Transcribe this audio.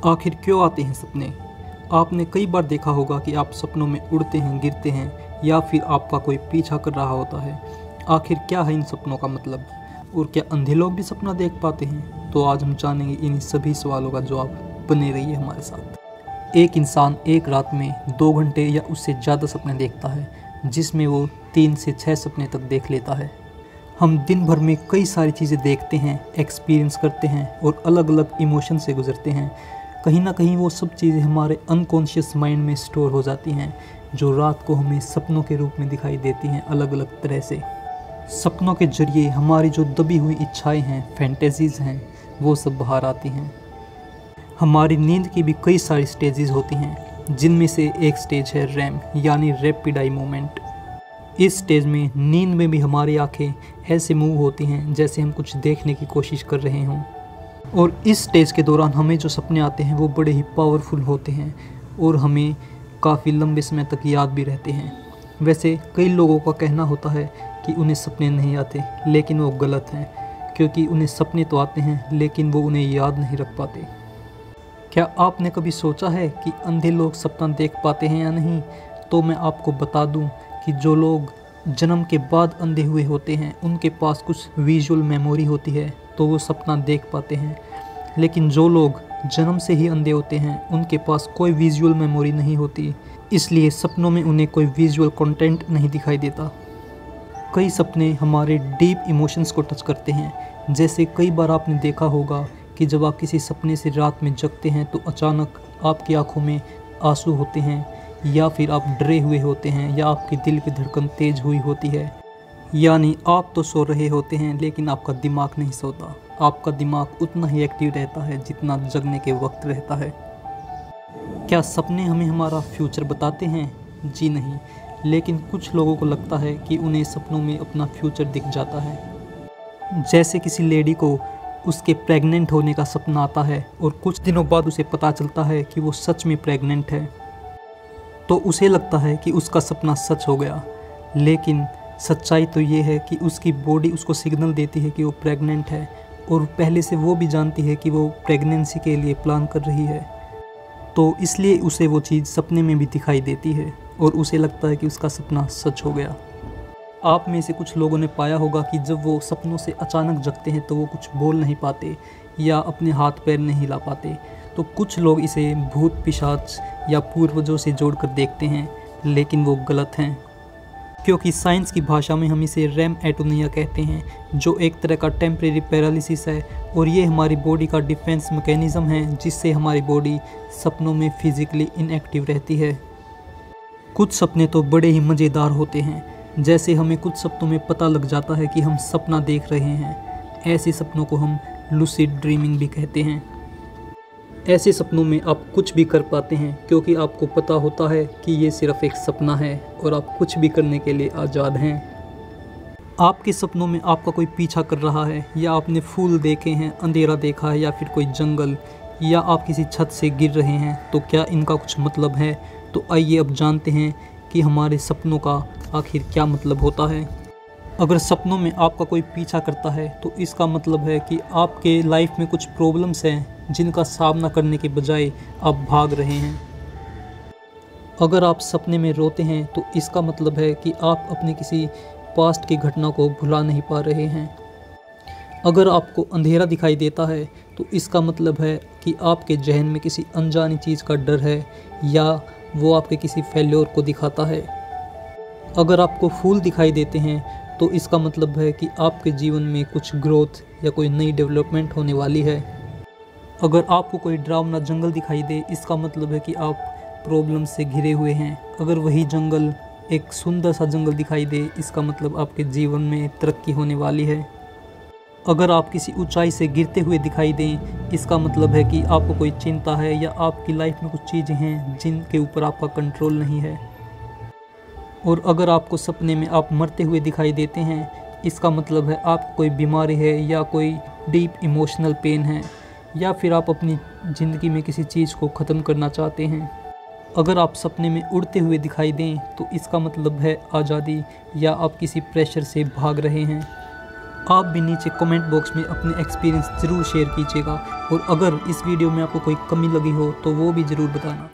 आखिर क्यों आते हैं सपने? आपने कई बार देखा होगा कि आप सपनों में उड़ते हैं, गिरते हैं या फिर आपका कोई पीछा कर रहा होता है। आखिर क्या है इन सपनों का मतलब? और क्या अंधे लोग भी सपना देख पाते हैं? तो आज हम जानेंगे इन्हीं सभी सवालों का जवाब। बने रहिए हमारे साथ। एक इंसान एक रात में 2 घंटे या उससे ज़्यादा सपने देखता है, जिसमें वो 3 से 6 सपने तक देख लेता है। हम दिन भर में कई सारी चीज़ें देखते हैं, एक्सपीरियंस करते हैं और अलग अलग इमोशन से गुजरते हैं। कहीं ना कहीं वो सब चीज़ें हमारे अनकॉन्शियस माइंड में स्टोर हो जाती हैं, जो रात को हमें सपनों के रूप में दिखाई देती हैं अलग अलग तरह से। सपनों के जरिए हमारी जो दबी हुई इच्छाएं हैं, फैंटेसीज़ हैं, वो सब बाहर आती हैं। हमारी नींद की भी कई सारी स्टेजेस होती हैं, जिनमें से एक स्टेज है रैम यानी रैपिड आई मूवमेंट। इस स्टेज में नींद में भी हमारी आंखें ऐसे मूव होती हैं जैसे हम कुछ देखने की कोशिश कर रहे हों। और इस स्टेज के दौरान हमें जो सपने आते हैं वो बड़े ही पावरफुल होते हैं और हमें काफ़ी लंबे समय तक याद भी रहते हैं। वैसे कई लोगों का कहना होता है कि उन्हें सपने नहीं आते, लेकिन वो गलत हैं, क्योंकि उन्हें सपने तो आते हैं लेकिन वो उन्हें याद नहीं रख पाते। क्या आपने कभी सोचा है कि अंधे लोग सपना देख पाते हैं या नहीं? तो मैं आपको बता दूं कि जो लोग जन्म के बाद अंधे हुए होते हैं, उनके पास कुछ विजुअल मेमोरी होती है, तो वो सपना देख पाते हैं। लेकिन जो लोग जन्म से ही अंधे होते हैं, उनके पास कोई विजुअल मेमोरी नहीं होती, इसलिए सपनों में उन्हें कोई विजुअल कंटेंट नहीं दिखाई देता। कई सपने हमारे डीप इमोशंस को टच करते हैं। जैसे कई बार आपने देखा होगा कि जब आप किसी सपने से रात में जगते हैं तो अचानक आपकी आंखों में आंसू होते हैं, या फिर आप डरे हुए होते हैं, या आपके दिल की धड़कन तेज हुई होती है। यानी आप तो सो रहे होते हैं लेकिन आपका दिमाग नहीं सोता। आपका दिमाग उतना ही एक्टिव रहता है जितना जगने के वक्त रहता है। क्या सपने हमें हमारा फ्यूचर बताते हैं? जी नहीं, लेकिन कुछ लोगों को लगता है कि उन्हें सपनों में अपना फ्यूचर दिख जाता है। जैसे किसी लेडी को उसके प्रेग्नेंट होने का सपना आता है और कुछ दिनों बाद उसे पता चलता है कि वो सच में प्रेग्नेंट है, तो उसे लगता है कि उसका सपना सच हो गया। लेकिन सच्चाई तो ये है कि उसकी बॉडी उसको सिग्नल देती है कि वो प्रेग्नेंट है, और पहले से वो भी जानती है कि वो प्रेगनेंसी के लिए प्लान कर रही है। तो इसलिए उसे वो चीज़ सपने में भी दिखाई देती है और उसे लगता है कि उसका सपना सच हो गया। आप में से कुछ लोगों ने पाया होगा कि जब वो सपनों से अचानक जगते हैं तो वो कुछ बोल नहीं पाते या अपने हाथ पैर नहीं हिला पाते। तो कुछ लोग इसे भूत पिशाच या पूर्वजों से जोड़कर देखते हैं, लेकिन वो गलत हैं, क्योंकि साइंस की भाषा में हम इसे रैम एटोनिया कहते हैं, जो एक तरह का टेम्परेरी पैरालिसिस है। और ये हमारी बॉडी का डिफेंस मैकेनिज़्म है, जिससे हमारी बॉडी सपनों में फिजिकली इनएक्टिव रहती है। कुछ सपने तो बड़े ही मज़ेदार होते हैं। जैसे हमें कुछ सपनों में पता लग जाता है कि हम सपना देख रहे हैं। ऐसे सपनों को हम लूसिड ड्रीमिंग भी कहते हैं। ऐसे सपनों में आप कुछ भी कर पाते हैं, क्योंकि आपको पता होता है कि ये सिर्फ एक सपना है और आप कुछ भी करने के लिए आज़ाद हैं। आपके सपनों में आपका कोई पीछा कर रहा है, या आपने फूल देखे हैं, अंधेरा देखा है, या फिर कोई जंगल, या आप किसी छत से गिर रहे हैं, तो क्या इनका कुछ मतलब है? तो आइए अब जानते हैं कि हमारे सपनों का आखिर क्या मतलब होता है। अगर सपनों में आपका कोई पीछा करता है तो इसका मतलब है कि आपके लाइफ में कुछ प्रॉब्लम्स हैं जिनका सामना करने के बजाय आप भाग रहे हैं। अगर आप सपने में रोते हैं तो इसका मतलब है कि आप अपने किसी पास्ट की घटना को भुला नहीं पा रहे हैं। अगर आपको अंधेरा दिखाई देता है तो इसका मतलब है कि आपके जहन में किसी अनजानी चीज़ का डर है, या वो आपके किसी फेल्योर को दिखाता है। अगर आपको फूल दिखाई देते हैं तो इसका मतलब है कि आपके जीवन में कुछ ग्रोथ या कोई नई डेवलपमेंट होने वाली है। अगर आपको कोई डरावना जंगल दिखाई दे, इसका मतलब है कि आप प्रॉब्लम से घिरे हुए हैं। अगर वही जंगल एक सुंदर सा जंगल दिखाई दे, इसका मतलब आपके जीवन में तरक्की होने वाली है। अगर आप किसी ऊंचाई से गिरते हुए दिखाई दें, इसका मतलब है कि आपको कोई चिंता है, या आपकी लाइफ में कुछ चीज़ें हैं जिनके ऊपर आपका कंट्रोल नहीं है। और अगर आपको सपने में आप मरते हुए दिखाई देते हैं, इसका मतलब है आपको कोई बीमारी है, या कोई डीप इमोशनल पेन है, या फिर आप अपनी ज़िंदगी में किसी चीज़ को ख़त्म करना चाहते हैं। अगर आप सपने में उड़ते हुए दिखाई दें तो इसका मतलब है आज़ादी, या आप किसी प्रेशर से भाग रहे हैं। आप भी नीचे कमेंट बॉक्स में अपने एक्सपीरियंस ज़रूर शेयर कीजिएगा और अगर इस वीडियो में आपको कोई कमी लगी हो तो वो भी ज़रूर बताना।